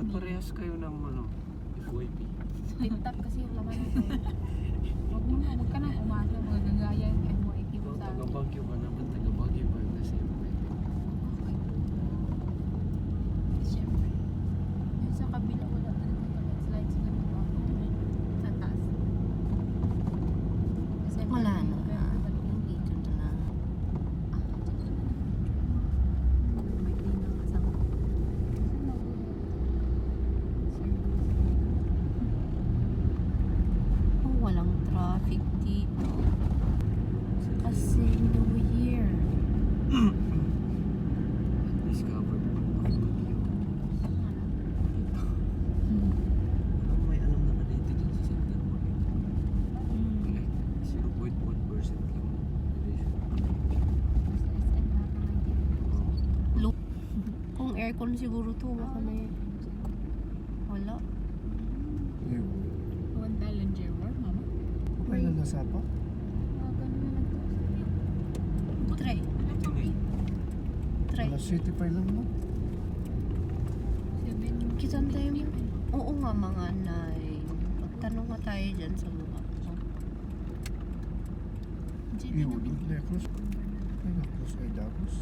parehas kayo ng ano, FYP. TikTok kasi yung laman nito. Huwag ka nang umasa, mga gagaya yung NYT mo Ikaw, sa taga akin. Baguio ka naman, taga Baguio pa yung nasa FYP. Okay. Siyempre. Yung sa kabila wala talaga slide sa ganun pa. Sa taas. Kasi Wala na. Dito Dito na. may tinang kasama. Oh, walang traffic dito. Kasi New Year. Discovered pa ang Baguio. Parang may alam naman dito dyan sa Central Baguio. Like 0.1% lang relation. Look. Kung aircon siguro to, baka may... Wala. $1 Jewar, mama. May nasa pa? Try. Try. Wala city pa lang mo. Kitang tayo mo. Oo nga, mga 9. Magtanong nga tayo dyan sa mga. Iwo doon, Necros. Ay, Necros ay Dagos.